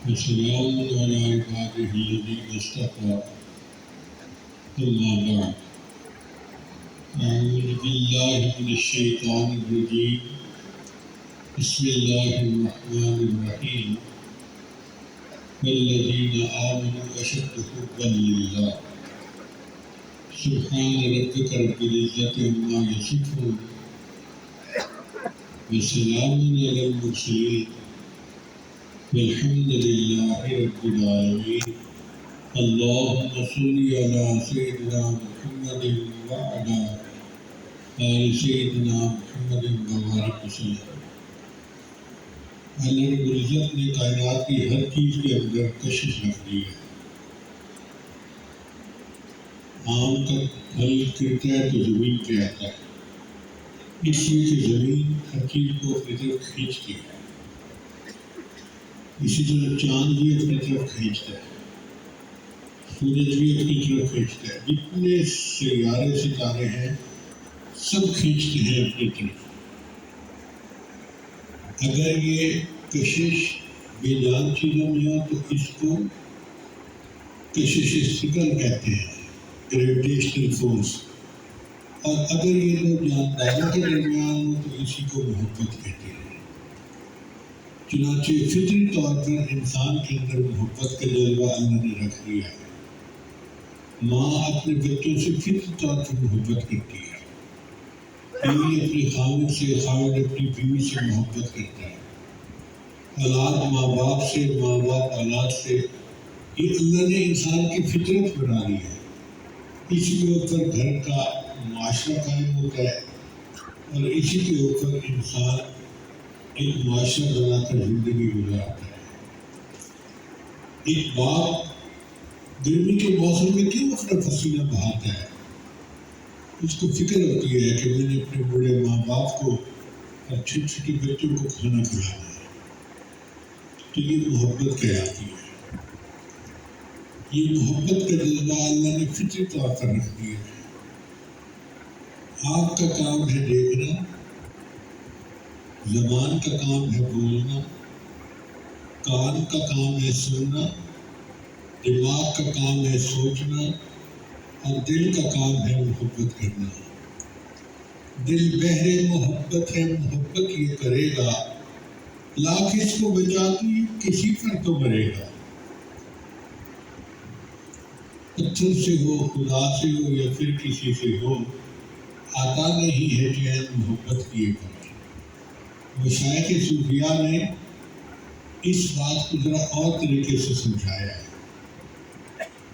وسلام على عباده الذين اصطفى أما بعد أعوذ بالله من الشيطان الرجيم بسم الله الرحمن الرحيم والذين آمنوا أشد حبا لله سبحان ربك رب العزة عما يصفون وسلام على المرسلين والحمد لله رب العالمين اللهم صل على سيدنا محمد وعلى آل سيدنا محمد وبارك وسلم۔ اللہ رب العزت نے کائنات کی ہر چیز کے اندر کشش رکھ دی ہے۔ آم کا پھل گرتا ہے تو زمین پہ آتا ہے، اس لیے کہ زمین ہر چیز کو اپنی طرف کھینچتی ہے۔ اسی طرح چاند بھی اپنی طرف کھینچتا ہے، سورج بھی اپنی طرف کھینچتا ہے، جتنے سیارے ستارے ہیں سب کھینچتے ہیں اپنی طرف۔ اگر یہ کشش بے جان چیزوں میں ہو تو اس کو کشش ثقل کہتے ہیں، گریویٹیشنل فورس، اور اگر یہ دو جانداروں کے درمیان ہو تو اسی کو محبت کہتے ہیں۔ چنانچہ فطری طور پر انسان کے اندر محبت کا جذبہ اللہ نے رکھ دیا ہے۔ ماں اپنے بچوں سے فطری طور پر محبت کرتی ہے، بیوی اپنے خاوند سے، خاوند اپنی بیوی سے محبت کرتا ہے، اولاد ماں باپ سے، ماں باپ اولاد سے۔ یہ اللہ نے انسان کی فطرت بنا دی ہے، اسی کے اوپر گھر کا معاشرہ قائم ہوتا ہے اور اسی کے اوپر انسان ایک معاشرہ بنا کر زندگی گزارتا ہے۔ ایک باپ گرمی کے موسم میں کیوں اپنا پسینہ بہاتا ہے؟ اس کو فکر ہوتی ہے کہ میں نے اپنے بوڑھے ماں باپ کو اور چھوٹی چھوٹی بچوں کو کھانا کھلانا ہے، تو یہ محبت کہلاتی ہے۔ یہ محبت کا جذبہ اللہ نے فطری طور پر رکھ دیا ہے۔ آنکھ کا کام ہے دیکھنا، زبان کا کام ہے بولنا، کان کا کام ہے سننا، دماغ کا کام ہے سوچنا، اور دل کا کام ہے محبت کرنا۔ دل بہرے محبت ہے، محبت یہ کرے گا، لاکھ اس کو بچاتی کسی پر تو مرے گا۔ پتھر سے ہو، خدا سے ہو یا پھر کسی سے ہو، آتا نہیں ہے چین محبت کیے پر۔ مشائخ صوفیاء نے اس بات کو ذرا اور طریقے سے سمجھایا ہے۔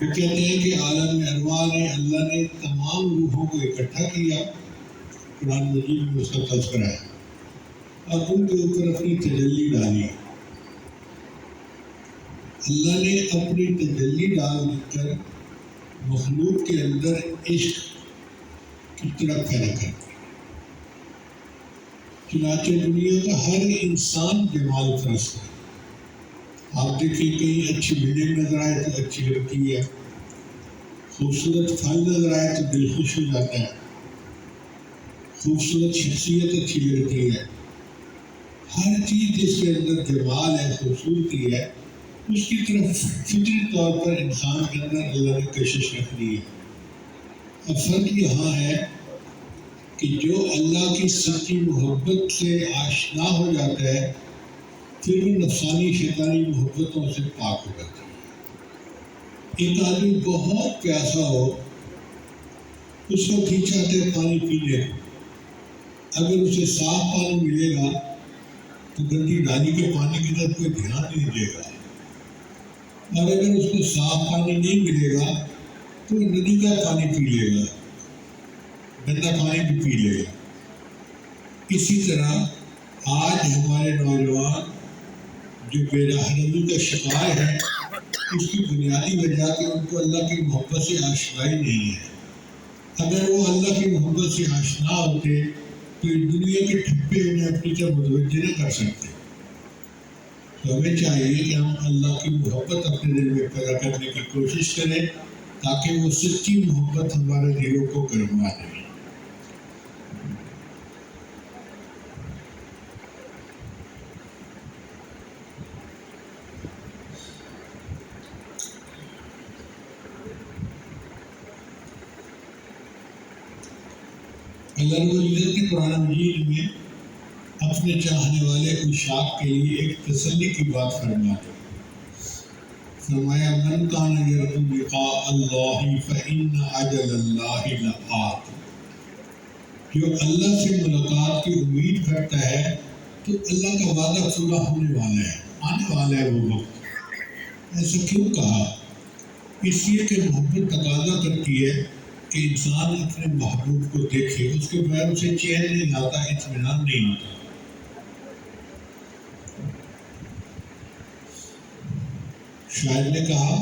وہ کہتے ہیں کہ عالم ارواح نے اللہ نے تمام روحوں کو اکٹھا کیا، قرآن مجید میں اس کا تذکرہ ہے، اور ان کے اوپر اپنی تجلی ڈالی۔ اللہ نے اپنی تجلی ڈال کر مخلوق کے اندر عشق کی طرف پیدا کر دی۔ چنانچہ دنیا کا ہر انسان جمال پرست ہے۔ آپ دیکھیں کہیں اچھی بلڈنگ نظر آئے تو اچھی لگتی ہے، خوبصورت پھل نظر آئے تو دل خوش ہو جاتا ہے، خوبصورت شخصیت اچھی لگتی ہے۔ ہر چیز جس کے اندر جمال ہے، خوبصورتی ہے، اس کی طرف فطری طور پر انسان کے اندر اللہ نے کشش رکھ دی ہے۔ اب فرق یہاں ہے کہ جو اللہ کی سچی محبت سے آشنا ہو جاتا ہے پھر وہ نفسانی شیطانی محبتوں سے پاک ہو جاتا ہے۔ ایک آدمی بہت پیاسا ہو، اس کو جی چاہتا ہے پانی پینے کو، اگر اسے صاف پانی ملے گا تو گندی نالی کے پانی کی طرف کوئی دھیان نہیں دے گا، اور اگر اس کو صاف پانی نہیں ملے گا تو وہ ندی کا پانی پی لے گا، گندا پانی بھی پی لے گا۔ اسی طرح آج ہمارے نوجوان جو بے رحمی کا شکار ہے، اس کی بنیادی وجہ کہ ان کو اللہ کی محبت سے آشنائی نہیں ہے۔ اگر وہ اللہ کی محبت سے آشنا ہوتے تو اس دنیا کے ٹھپے انہیں اپنی طرف متوجہ نہ کر سکتے۔ تو ہمیں چاہیے کہ ہم اللہ کی محبت اپنے دل میں پیدا کرنے کی کوشش کریں تاکہ وہ سچی محبت ہمارے دلوں کو گرما دے۔ اللہ رب العزت نے قرآن مجید میں اپنے چاہنے والے عشاق کے لیے ایک تسلی کی بات فرمایا من کان یرجو لقاء اللہ فإن اجل اللہ لآت، جو اللہ سے ملاقات کی امید کرتا ہے تو اللہ کا وعدہ پورا ہونے والا ہے، آنے والا ہے وہ وقت۔ ایسا کیوں کہا؟ اس لیے کہ محبت تقاضا کرتی ہے کہ انسان اپنے محبوب کو دیکھے، اس کے بغیر اسے چین نہیں آتا، اطمینان نہیں آتا۔ شاعر نے کہا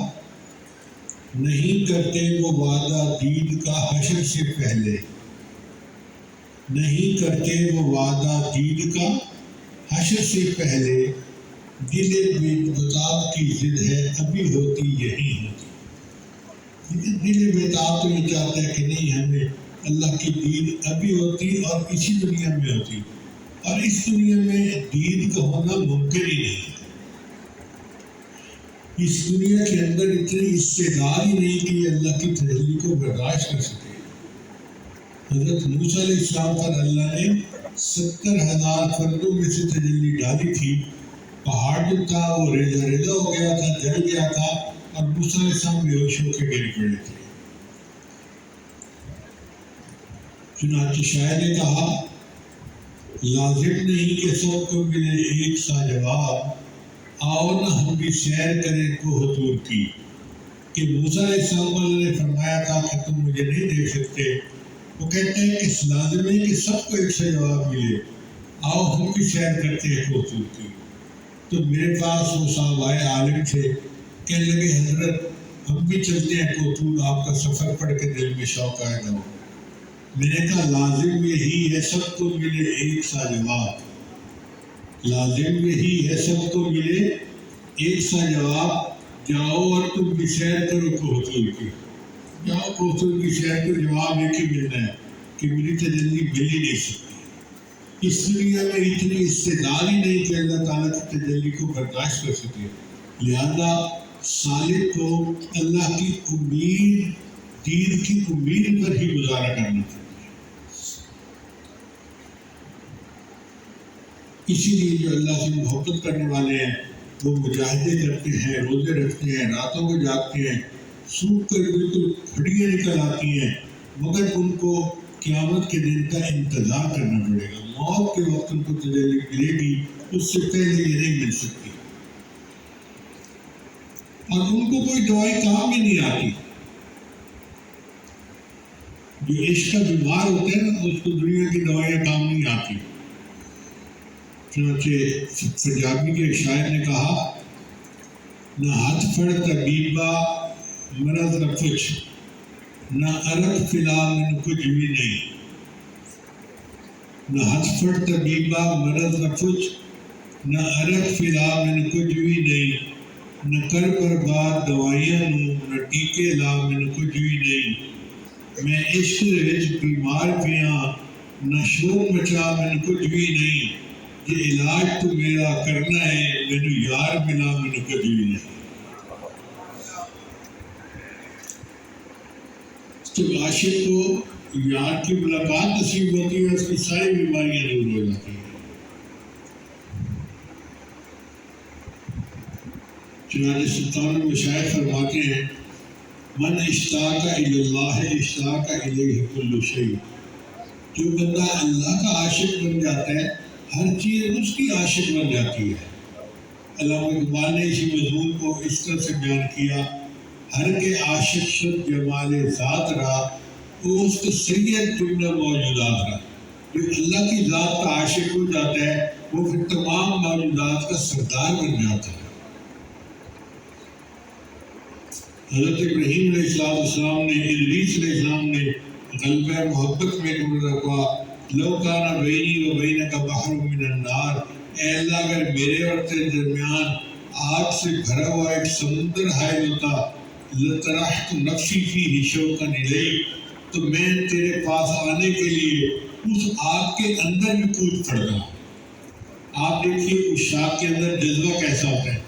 نہیں کرتے وہ وعدہ دید کا حشر سے پہلے، نہیں کرتے وہ وعدہ دید کا حشر سے پہلے، دل بے بتاب کی ضد ہے ابھی ہوتی یہی ہوتی۔ لیکن دل بے تاب تو یہ چاہتا ہے کہ نہیں، ہمیں اللہ کی دید ابھی ہوتی اور اسی دنیا میں ہوتی، اور اس دنیا میں دید کا ہونا ممکن ہی نہیں ہے۔ اس دنیا کے اندر اتنی استعداد ہی نہیں کہ یہ اللہ کی تجلی کو برداشت کر سکے۔ حضرت موسیٰ علیہ السلام پر اللہ نے 70,000 فردوں میں سے تجلی ڈالی تھی، پہاڑ جو تھا وہ ریزہ ریزہ ہو گیا تھا، جل گیا تھا، اور موسیٰ علیہ السلام بے ہوش ہو کے گر پڑے تھے۔ چنانچہ شاعر نے کہا لازم نہیں کہ سب کو ملے ایک سا جواب، آؤ نہ ہم بھی سیر کریں کوہ طور کی۔ کہ موسیٰ علیہ السلام کو اللہ نے فرمایا تھا کہ تم مجھے نہیں دیکھ سکتے، وہ کہتے ہیں کہ لازم ہے کہ سب کو ایک سا جواب ملے، آؤ ہم بھی سیر کرتے ہیں کوہ طور کی۔ تو میرے پاس وہ صحابہ عالم تھے، کہنے لگے حضرت ہم بھی چلتے ہیں کوہ طور، آپ کا سفر پڑھ کے دل میں شوق آئے گا۔ میں نے کہا لازم یہی ہے سب کو ملے ایک سا جواب، لازم یہی ہے سب کو ملے ایک سا جواب، جاؤ اور تم بھی سیر کرو کوہ طور کی۔ جاؤ کوہ طور کی سیر کو، جواب ایک ہی ملنا ہے کہ میری تجلی مل ہی نہیں سکتی۔ اس دنیا میں اتنی استعداد ہی نہیں کہ اللہ تعالیٰ کی تجلی کو برداشت کر سکے، لہذا سالک کو اللہ کی امید، دین کی امید پر ہی گزارا کرنا چاہیے۔ اسی لیے جو اللہ سے محبت کرنے والے ہیں وہ مجاہدے کرتے ہیں، روزے رکھتے ہیں، راتوں کو جاگتے ہیں، سوکھ کر بالکل کھڑیاں نکل آتی ہیں، مگر ان کو قیامت کے دن کا انتظار کرنا پڑے گا۔ موت کے وقت ان کو تجلی ملے گی، اس سے پہلے یہ نہیں مل سکتی، اور ان کو کوئی دوائی کام ہی نہیں آتی۔ جو عشق کا بیمار ہوتے ہیں نا، اس کو دنیا کی دوائیاں کام نہیں آتی۔ چنانچہ پنجابی کے شاعر نے کہا نہ ہاتھ پھڑ طبیبا مرض رفچ، نہ ارد فلا من کچھ بھی نہیں۔ نہ ہاتھ پھڑ طبیبا مرض رفچ، نہ ارد فلا من کچھ بھی نہیں، نہ کر برباد دوائیاں نو، نہ ٹیکے لا من کچھ بھی نہیں۔ میں عشق وچ بیمار پیاں، نہ شور مچا من کچھ بھی نہیں۔ یہ علاج تو میرا کرنا ہے، مینو یار ملا مینو کچھ بھی نہیں۔ جب عاشق کو یار کی ملاقات نصیب ہوتی ہے، اس کی ساری بیماریاں دور ہو جاتی ہیں۔ چنانچہ سلطان المشائخ فرماتے ہیں من اشتاق الی اللہ اشتاق الیہ کل شیء، جو بندہ اللہ کا عاشق بن جاتا ہے ہر چیز اس کی عاشق بن جاتی ہے۔ علامہ اقبال نے اسی مضمون کو اس طرح سے بیان کیا ہر کے عاشق شد جمال ذات را، وہ اس کا سید جملہ موجودات را۔ جو اللہ کی ذات کا عاشق ہو جاتا ہے وہ پھر تمام موجودات کا سردار بن جاتا ہے۔ حضرت ابراہیم علیہ السلام نے، ادریس علیہ السلام نے غلبہ محبت میں رکھا لو کان بینی و بینک بحر من النار، اے اللہ اگر میرے اور تیرے درمیان آگ سے بھرا ہوا ایک سمندر حائل ہوتا، لطرحت نفسی فیہ شوقا الیک، تو میں تیرے پاس آنے کے لیے اس آگ کے اندر بھی کود پڑتا۔ آپ دیکھیے اس شاخ کے اندر جذبہ کیسا ہوتا ہے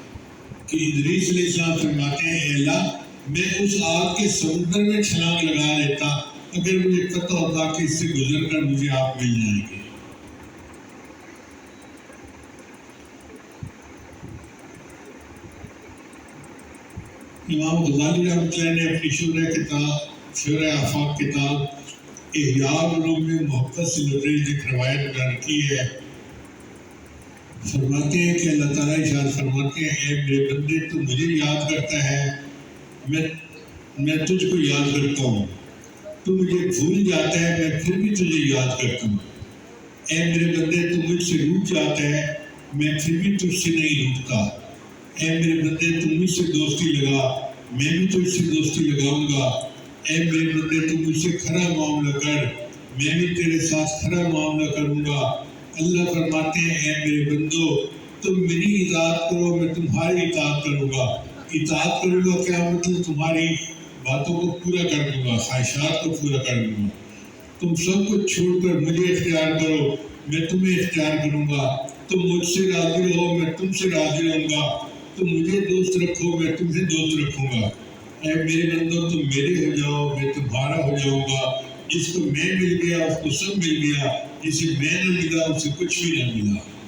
کہ ادریس علیہ السلام فرماتے ہیں اے اللہ میں اس آگ کے سمندر میں چھلانگ لگا لیتا اگر مجھے پتہ ہوتا کہ اس سے گزر کر مجھے آپ مل جائیں گے۔ امام غزالی رحمۃ اللہ نے اپنی شرح آفاق کتاب احیاء العلوم میں محبت سے مدرج ایک روایت بیان کی ہے۔ فرماتے ہیں کہ اللہ تعالیٰ ارشاد فرماتے ہیں، اے میرے بندے تو مجھے یاد کرتا ہے، میں تجھ کو یاد کرتا ہوں، تو مجھے بھول جاتا ہے، میں پھر بھی تجھے یاد کرتا ہوں۔ اے میرے بندے تو مجھ سے روٹ جاتا ہے، میں پھر بھی تجھ سے نہیں روٹتا۔ اے میرے بندے تو مجھ سے دوستی لگا، میں بھی تجھ سے دوستی لگاؤں گا۔ اے میرے بندے تو مجھ سے کھرا معاملہ کر، میں بھی تیرے ساتھ کھرا معاملہ کروں گا۔ اللہ فرماتے ہیں، اے میرے بندو تم میری اطاعت کرو، میں تمہاری اطاعت کروں گا۔ اطاعت کروں گا کیا مطلب؟ تمہاری باتوں کو پورا کر دوں گا، خواہشات کو پورا کر دوں گا۔ تم سب کچھ چھوڑ کر مجھے اختیار کرو، میں تمہیں اختیار کروں گا۔ تم مجھ سے راضی رہو، میں تم سے راضی رہوں گا۔ تم مجھے دوست رکھو، میں تمہیں دوست رکھوں گا۔ اے میرے بندو تم میرے ہو جاؤ، میں تمہارا ہو جاؤں گا۔ جس کو میں مل گیا اس کو سب مل گیا، جسے میں نہ ملا اسے کچھ بھی نہ ملا۔